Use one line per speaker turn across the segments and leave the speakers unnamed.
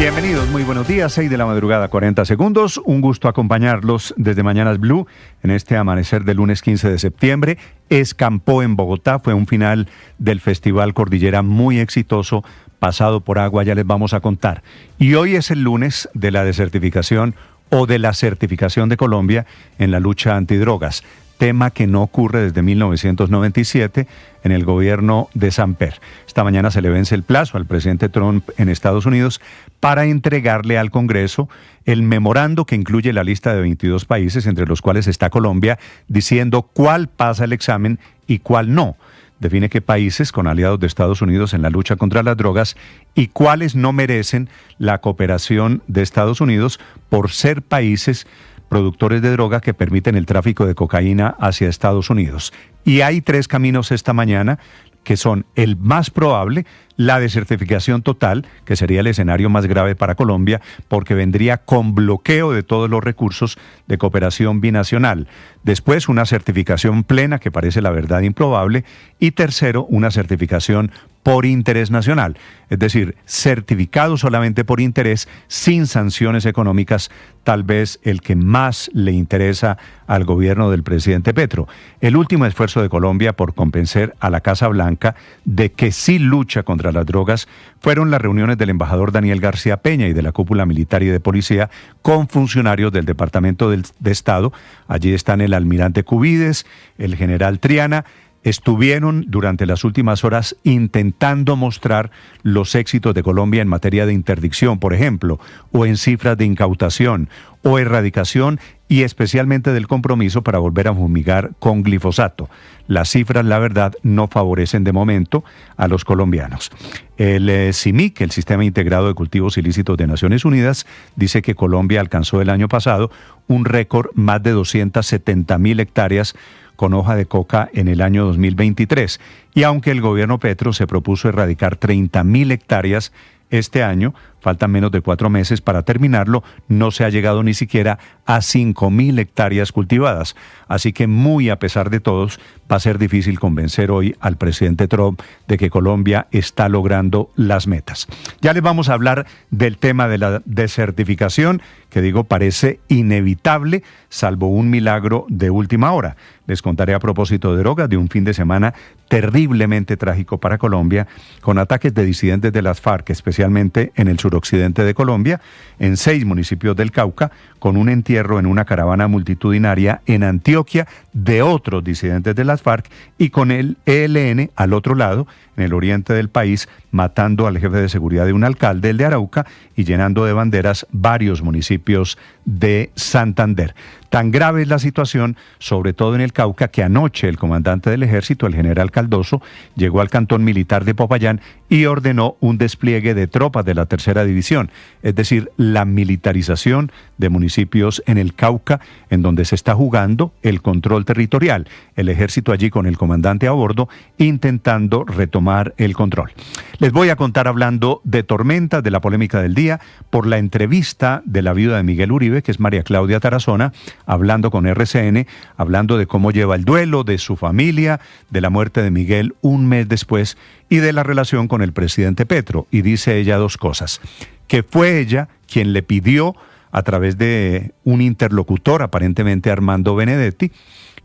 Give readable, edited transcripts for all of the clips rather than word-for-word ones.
Bienvenidos, muy buenos días, 6 de la madrugada, 40 segundos. Un gusto acompañarlos desde Mañanas Blue en este amanecer del lunes 15 de septiembre. Escampó en Bogotá, fue un final del Festival Cordillera muy exitoso, pasado por agua, ya les vamos a contar. Y hoy es el lunes de la desertificación o de la certificación de Colombia en la lucha antidrogas, tema que no ocurre desde 1997 en el gobierno de Samper. Esta mañana se le vence el plazo al presidente Trump en Estados Unidos para entregarle al Congreso el memorando que incluye la lista de 22 países, entre los cuales está Colombia, diciendo cuál pasa el examen y cuál no. Define qué países con aliados de Estados Unidos en la lucha contra las drogas y cuáles no merecen la cooperación de Estados Unidos por ser países productores de droga que permiten el tráfico de cocaína hacia Estados Unidos. Y hay tres caminos esta mañana que son el más probable, la desertificación total, que sería el escenario más grave para Colombia, porque vendría con bloqueo de todos los recursos de cooperación binacional. Después, una certificación plena, que parece la verdad improbable. Y tercero, una certificación por interés nacional, es decir, certificado solamente por interés, sin sanciones económicas, tal vez el que más le interesa al gobierno del presidente Petro. El último esfuerzo de Colombia por convencer a la Casa Blanca de que sí lucha contra las drogas fueron las reuniones del embajador Daniel García Peña y de la cúpula militar y de policía con funcionarios del Departamento de Estado. Allí están el almirante Cubides, el general Triana. Estuvieron durante las últimas horas intentando mostrar los éxitos de Colombia en materia de interdicción, por ejemplo, o en cifras de incautación o erradicación, y especialmente del compromiso para volver a fumigar con glifosato. Las cifras, la verdad, no favorecen de momento a los colombianos. El CIMIC, el Sistema Integrado de Cultivos Ilícitos de Naciones Unidas, dice que Colombia alcanzó el año pasado un récord más de 270.000 hectáreas con hoja de coca en el año 2023. Y aunque el gobierno Petro se propuso erradicar 30.000 hectáreas este año, faltan menos de 4 meses para terminarlo, no se ha llegado ni siquiera a 5.000 hectáreas cultivadas. Así que muy a pesar de todos, va a ser difícil convencer hoy al presidente Trump de que Colombia está logrando las metas. Ya les vamos a hablar del tema de la desertificación, que digo parece inevitable, salvo un milagro de última hora. Les contaré a propósito de drogas de un fin de semana terriblemente trágico para Colombia, con ataques de disidentes de las FARC, especialmente en el suroccidente de Colombia, en 6 municipios del Cauca, con un entierro en una caravana multitudinaria en Antioquia de otros disidentes de las FARC, y con el ELN al otro lado, en el oriente del país, matando al jefe de seguridad de un alcalde, el de Arauca, y llenando de banderas varios municipios de Santander. Tan grave es la situación, sobre todo en el Cauca, que anoche el comandante del ejército, el general Cardoso, llegó al cantón militar de Popayán y ordenó un despliegue de tropas de la tercera división, es decir, la militarización de municipios en el Cauca, en donde se está jugando el control territorial. El ejército allí con el comandante a bordo, intentando retomar el control. Les voy a contar, hablando de tormentas, de la polémica del día, por la entrevista de la viuda de Miguel Uribe, que es María Claudia Tarazona, hablando con RCN, hablando de cómo lleva el duelo, de su familia, de la muerte de Miguel un mes después y de la relación con el presidente Petro. Y dice ella 2 cosas: que fue ella quien le pidió, a través de un interlocutor, aparentemente Armando Benedetti,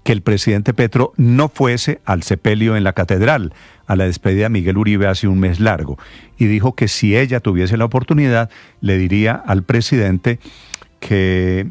que el presidente Petro no fuese al sepelio en la catedral, a la despedida de Miguel Uribe hace un mes largo. Y dijo que si ella tuviese la oportunidad, le diría al presidente que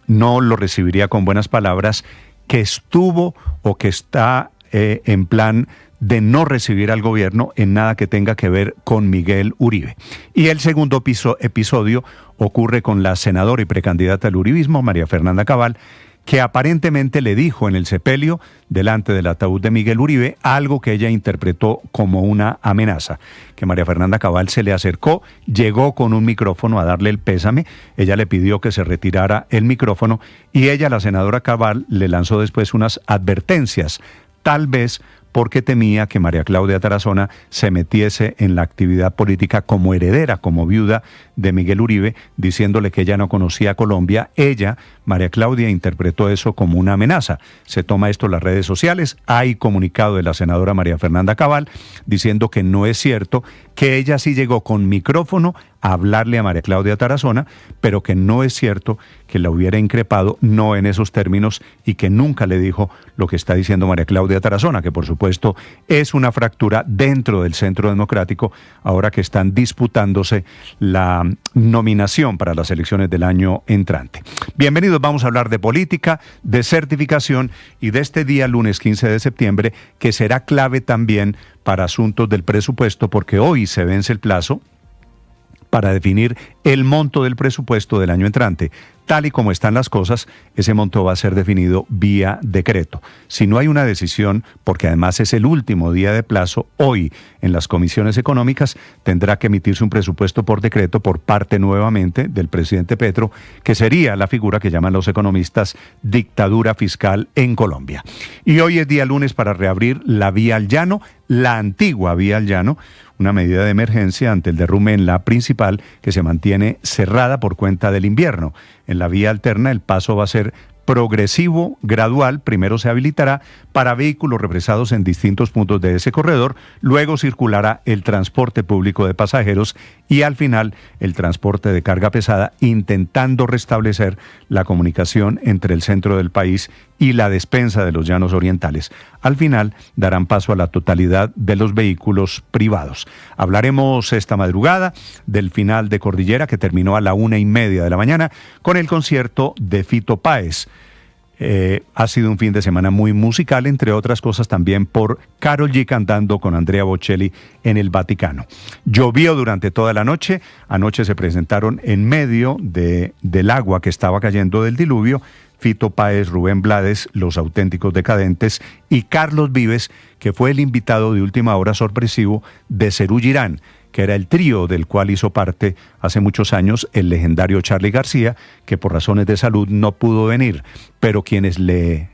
no lo recibiría con buenas palabras, que estuvo o que está en plan de no recibir al gobierno en nada que tenga que ver con Miguel Uribe. Y el segundo episodio ocurre con la senadora y precandidata al uribismo, María Fernanda Cabal, que aparentemente le dijo en el sepelio, delante del ataúd de Miguel Uribe, algo que ella interpretó como una amenaza. Que María Fernanda Cabal se le acercó, llegó con un micrófono a darle el pésame, ella le pidió que se retirara el micrófono y ella, la senadora Cabal, le lanzó después unas advertencias, tal vez porque temía que María Claudia Tarazona se metiese en la actividad política como heredera, como viuda de Miguel Uribe, diciéndole que ella no conocía a Colombia. Ella, María Claudia, interpretó eso como una amenaza. Se toma esto en las redes sociales, hay comunicado de la senadora María Fernanda Cabal diciendo que no es cierto, que ella sí llegó con micrófono a hablarle a María Claudia Tarazona, pero que no es cierto que la hubiera increpado, no en esos términos, y que nunca le dijo lo que está diciendo María Claudia Tarazona, que por supuesto es una fractura dentro del Centro Democrático, ahora que están disputándose la nominación para las elecciones del año entrante. Bienvenidos, vamos a hablar de política, de certificación y de este día lunes 15 de septiembre, que será clave también para asuntos del presupuesto, porque hoy se vence el plazo para definir el monto del presupuesto del año entrante. Tal y como están las cosas, ese monto va a ser definido vía decreto. Si no hay una decisión, porque además es el último día de plazo, hoy en las comisiones económicas tendrá que emitirse un presupuesto por decreto por parte nuevamente del presidente Petro, que sería la figura que llaman los economistas dictadura fiscal en Colombia. Y hoy es día lunes para reabrir la vía al llano, la antigua vía al llano, una medida de emergencia ante el derrumbe en la principal que se mantiene cerrada por cuenta del invierno. En la vía alterna el paso va a ser progresivo, gradual. Primero se habilitará para vehículos represados en distintos puntos de ese corredor, luego circulará el transporte público de pasajeros y al final el transporte de carga pesada, intentando restablecer la comunicación entre el centro del país y la despensa de los llanos orientales. Al final darán paso a la totalidad de los vehículos privados. Hablaremos esta madrugada del final de Cordillera, que terminó a la 1:30 de la mañana con el concierto de Fito Páez. Ha sido un fin de semana muy musical, entre otras cosas también por Karol G cantando con Andrea Bocelli en el Vaticano. Llovió durante toda la noche. Anoche se presentaron en medio del agua que estaba cayendo del diluvio Fito Páez, Rubén Blades, Los Auténticos Decadentes y Carlos Vives, que fue el invitado de última hora sorpresivo de Serú Girán, que era el trío del cual hizo parte hace muchos años el legendario Charly García, que por razones de salud no pudo venir, pero quienes le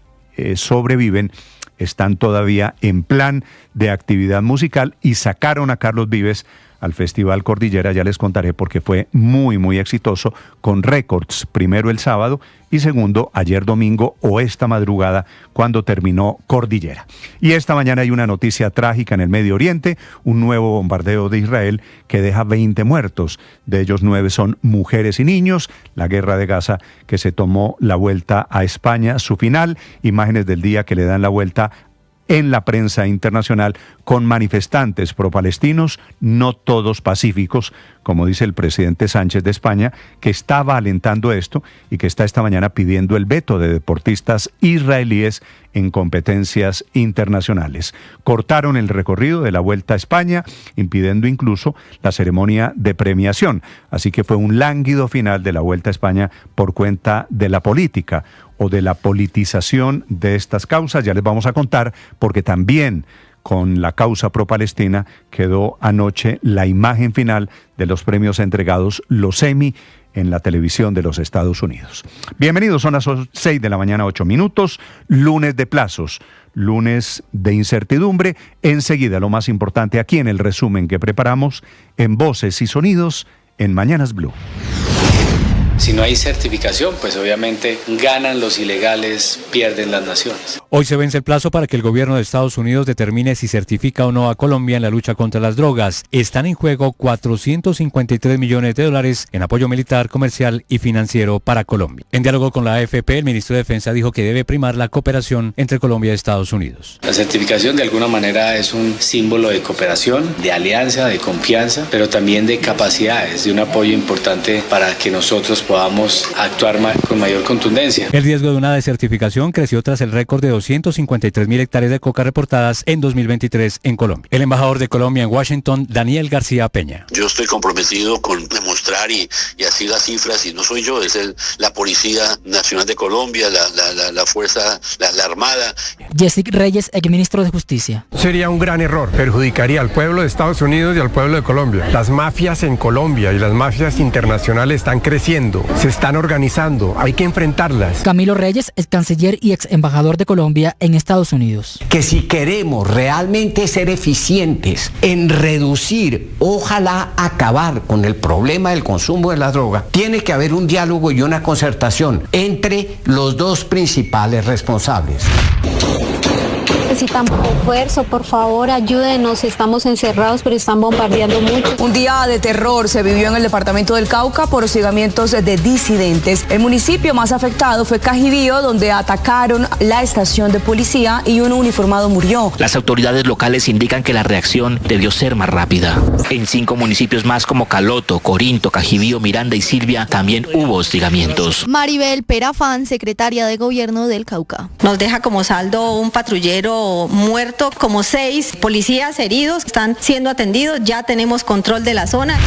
sobreviven están todavía en plan de actividad musical y sacaron a Carlos Vives al Festival Cordillera. Ya les contaré porque fue muy, muy exitoso, con récords, primero el sábado y segundo ayer domingo o esta madrugada cuando terminó Cordillera. Y esta mañana hay una noticia trágica en el Medio Oriente, un nuevo bombardeo de Israel que deja 20 muertos, de ellos 9 son mujeres y niños, la guerra de Gaza que se tomó la vuelta a España, su final, imágenes del día que le dan la vuelta en la prensa internacional con manifestantes pro-palestinos, no todos pacíficos, como dice el presidente Sánchez de España, que estaba alentando esto y que está esta mañana pidiendo el veto de deportistas israelíes en competencias internacionales. Cortaron el recorrido de la Vuelta a España, impidiendo incluso la ceremonia de premiación. Así que fue un lánguido final de la Vuelta a España por cuenta de la política o de la politización de estas causas. Ya les vamos a contar, porque también con la causa pro-palestina quedó anoche la imagen final de los premios entregados, los Emmy, en la televisión de los Estados Unidos. Bienvenidos, son las 6 de la mañana, 8 minutos, lunes de plazos, lunes de incertidumbre. Enseguida lo más importante aquí en el resumen que preparamos en Voces y Sonidos en Mañanas Blue.
Si no hay certificación, pues obviamente ganan los ilegales, pierden las naciones.
Hoy se vence el plazo para que el gobierno de Estados Unidos determine si certifica o no a Colombia en la lucha contra las drogas. Están en juego $453 millones en apoyo militar, comercial y financiero para Colombia. En diálogo con la AFP, el ministro de Defensa dijo que debe primar la cooperación entre Colombia y Estados Unidos.
La certificación de alguna manera es un símbolo de cooperación, de alianza, de confianza, pero también de capacidades, de un apoyo importante para que nosotros podamos actuar con mayor contundencia.
El riesgo de una desertificación creció tras el récord de 253.000 hectáreas de coca reportadas en 2023 en Colombia. El embajador de Colombia en Washington, Daniel García Peña.
Yo estoy comprometido con demostrar y así las cifras, y no soy yo, es la Policía Nacional de Colombia, la Fuerza, la Armada.
Yesic Reyes, exministro de Justicia.
Sería un gran error, perjudicaría al pueblo de Estados Unidos y al pueblo de Colombia. Las mafias en Colombia y las mafias internacionales están creciendo. Se están organizando, hay que enfrentarlas.
Camilo Reyes, ex canciller y ex embajador de Colombia en Estados Unidos.
Que si queremos realmente ser eficientes en reducir, ojalá acabar con el problema del consumo de la droga, tiene que haber un diálogo y una concertación entre los dos principales responsables.
necesitamos esfuerzo, por favor, ayúdenos, estamos encerrados, pero están bombardeando mucho.
Un día de terror se vivió en el departamento del Cauca por hostigamientos de disidentes. El municipio más afectado fue Cajibío, donde atacaron la estación de policía y un uniformado murió.
Las autoridades locales indican que la reacción debió ser más rápida. En 5 municipios más como Caloto, Corinto, Cajibío, Miranda y Silvia también hubo hostigamientos.
Maribel Perafán, secretaria de Gobierno del Cauca.
Nos deja como saldo un patrullero muerto, como 6 policías heridos, están siendo atendidos, ya tenemos control de la zona.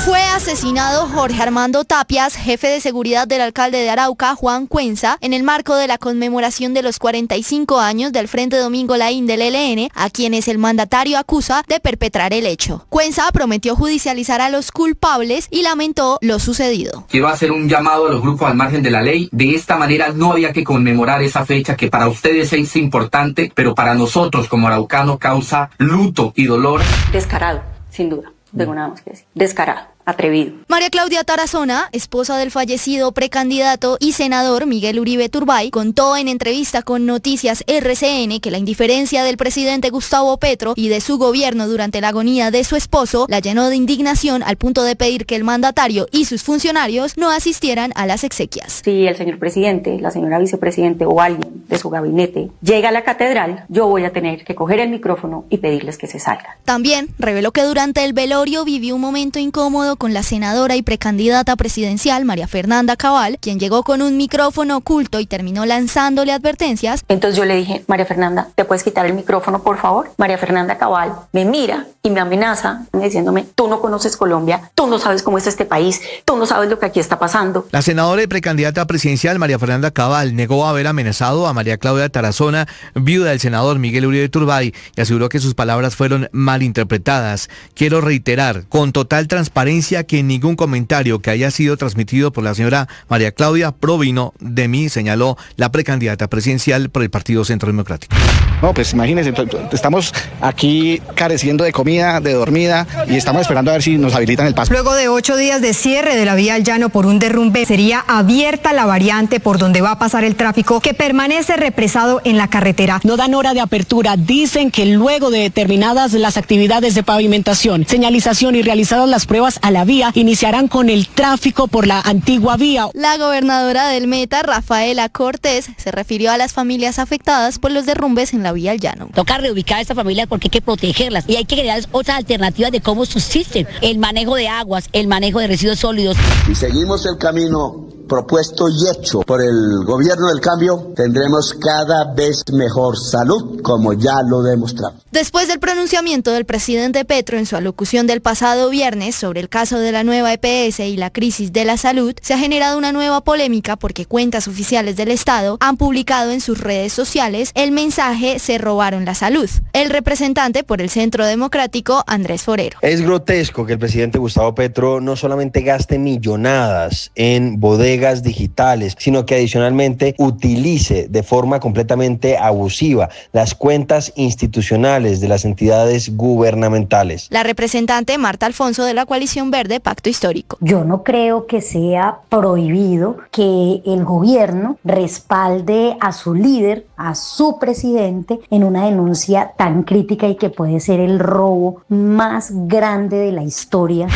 Fue asesinado Jorge Armando Tapias, jefe de seguridad del alcalde de Arauca, Juan Cuenza, en el marco de la conmemoración de los 45 años del Frente Domingo Laín del ELN, a quienes el mandatario acusa de perpetrar el hecho. Cuenza prometió judicializar a los culpables y lamentó lo sucedido.
Quiero hacer un llamado a los grupos al margen de la ley. De esta manera no había que conmemorar esa fecha que para ustedes es importante, pero para nosotros como araucanos causa luto y dolor.
Descarado, sin duda, tengo nada más que decir. Descarado. Atrevido.
María Claudia Tarazona, esposa del fallecido precandidato y senador Miguel Uribe Turbay, contó en entrevista con Noticias RCN que la indiferencia del presidente Gustavo Petro y de su gobierno durante la agonía de su esposo la llenó de indignación al punto de pedir que el mandatario y sus funcionarios no asistieran a las exequias.
Si el señor presidente, la señora vicepresidente o alguien de su gabinete llega a la catedral, yo voy a tener que coger el micrófono y pedirles que se salgan.
También reveló que durante el velorio vivió un momento incómodo con la senadora y precandidata presidencial María Fernanda Cabal, quien llegó con un micrófono oculto y terminó lanzándole advertencias.
Entonces yo le dije, María Fernanda, ¿te puedes quitar el micrófono, por favor? María Fernanda Cabal me mira y me amenaza diciéndome, tú no conoces Colombia, tú no sabes cómo es este país, tú no sabes lo que aquí está pasando.
La senadora y precandidata presidencial María Fernanda Cabal negó haber amenazado a María Claudia Tarazona, viuda del senador Miguel Uribe Turbay, y aseguró que sus palabras fueron malinterpretadas. Quiero reiterar con total transparencia que ningún comentario que haya sido transmitido por la señora María Claudia provino de mí, señaló la precandidata presidencial por el Partido Centro Democrático.
No, pues imagínense, estamos aquí careciendo de comida, de dormida y estamos esperando a ver si nos habilitan el paso.
Luego de 8 días de cierre de la vía al llano por un derrumbe, sería abierta la variante por donde va a pasar el tráfico que permanece represado en la carretera.
No dan hora de apertura, dicen que luego de terminadas las actividades de pavimentación, señalización y realizadas las pruebas a la vía, iniciarán con el tráfico por la antigua vía.
La gobernadora del Meta, Rafaela Cortés, se refirió a las familias afectadas por los derrumbes en la vía al llano.
Toca reubicar a estas familias porque hay que protegerlas y hay que crear otras alternativas de cómo subsisten. El manejo de aguas, el manejo de residuos sólidos.
Si seguimos el camino propuesto y hecho por el gobierno del cambio, tendremos cada vez mejor salud, como ya lo demostramos.
Después del pronunciamiento del presidente Petro en su alocución del pasado viernes sobre el caso de la nueva EPS y la crisis de la salud, se ha generado una nueva polémica porque cuentas oficiales del Estado han publicado en sus redes sociales el mensaje "se robaron la salud". El representante por el Centro Democrático, Andrés Forero.
Es grotesco que el presidente Gustavo Petro no solamente gaste millonadas en bodegas digitales, sino que adicionalmente utilice de forma completamente abusiva las cuentas institucionales de las entidades gubernamentales.
La representante Marta Alfonso de la Coalición Verde Pacto Histórico.
Yo no creo que sea prohibido que el gobierno respalde a su líder, a su presidente, en una denuncia tan crítica y que puede ser el robo más grande de la historia.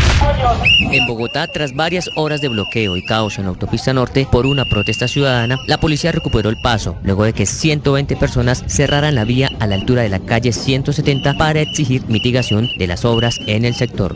En Bogotá, tras varias horas de bloqueo y caos en la autopista norte por una protesta ciudadana, la policía recuperó el paso luego de que 120 personas cerraran la vía a la altura de la calle 170 para exigir mitigación de las obras en el sector.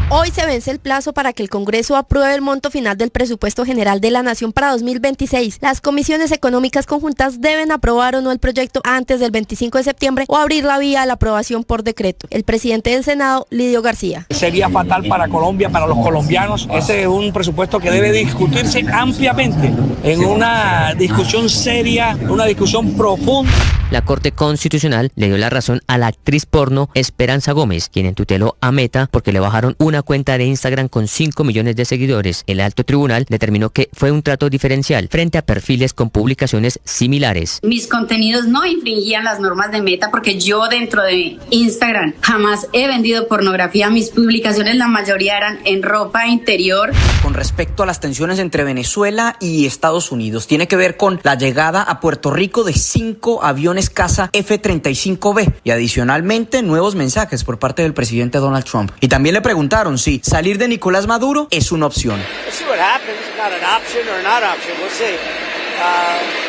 Hoy se vence el plazo para que el Congreso apruebe el monto final del presupuesto general de la Nación para 2026. Las comisiones económicas conjuntas deben aprobar o no el proyecto antes del 25 de septiembre o abrir la vía a la aprobación por decreto. El presidente del Senado, Lidio García.
Sería fatal para Colombia, para los colombianos. Ese es un presupuesto que debe discutirse ampliamente, en una discusión seria, una discusión profunda.
La Corte Constitucional le dio la razón a la actriz porno Esperanza Gómez, quien tuteló a Meta porque le bajaron una cuenta de Instagram con 5 millones de seguidores. El alto tribunal determinó que fue un trato diferencial frente a perfiles con publicaciones similares.
Mis contenidos no infringían las normas de Meta porque yo dentro de Instagram jamás he vendido pornografía. Mis publicaciones la mayoría eran en ropa interior.
Con respecto a las tensiones entre Venezuela
Venezuela y Estados Unidos. Tiene que ver con la llegada a Puerto Rico de 5 aviones caza F-35B y adicionalmente nuevos mensajes por parte del presidente Donald Trump. Y también le preguntaron si salir de Nicolás Maduro es una opción.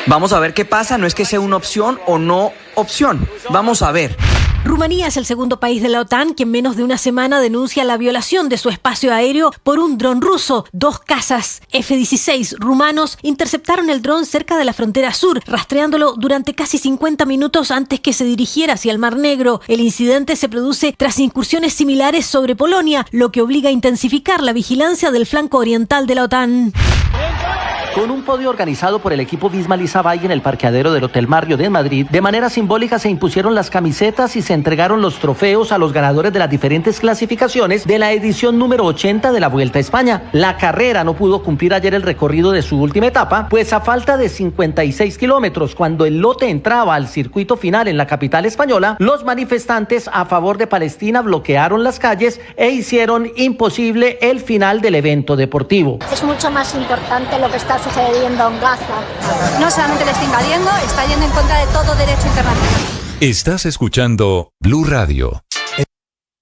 Vamos a ver qué pasa, no es que sea una opción o no opción. Vamos a ver.
Rumanía es el segundo país de la OTAN que en menos de una semana denuncia la violación de su espacio aéreo por un dron ruso. 2 cazas F-16 rumanos interceptaron el dron cerca de la frontera sur, rastreándolo durante casi 50 minutos antes que se dirigiera hacia el Mar Negro. El incidente se produce tras incursiones similares sobre Polonia, lo que obliga a intensificar la vigilancia del flanco oriental de la OTAN.
Con un podio organizado por el equipo Visma Lizabay en el parqueadero del Hotel Marriott de Madrid, de manera simbólica se impusieron las camisetas y se entregaron los trofeos a los ganadores de las diferentes clasificaciones de la edición número 80 de la Vuelta a España. La carrera no pudo cumplir ayer el recorrido de su última etapa, pues a falta de 56 kilómetros, cuando el lote entraba al circuito final en la capital española, los manifestantes a favor de Palestina bloquearon las calles e hicieron imposible el final del evento deportivo.
Es mucho más importante lo que está sucediendo en Gaza.
No solamente le está invadiendo, está yendo en contra de todo derecho internacional.
Estás escuchando Blue Radio.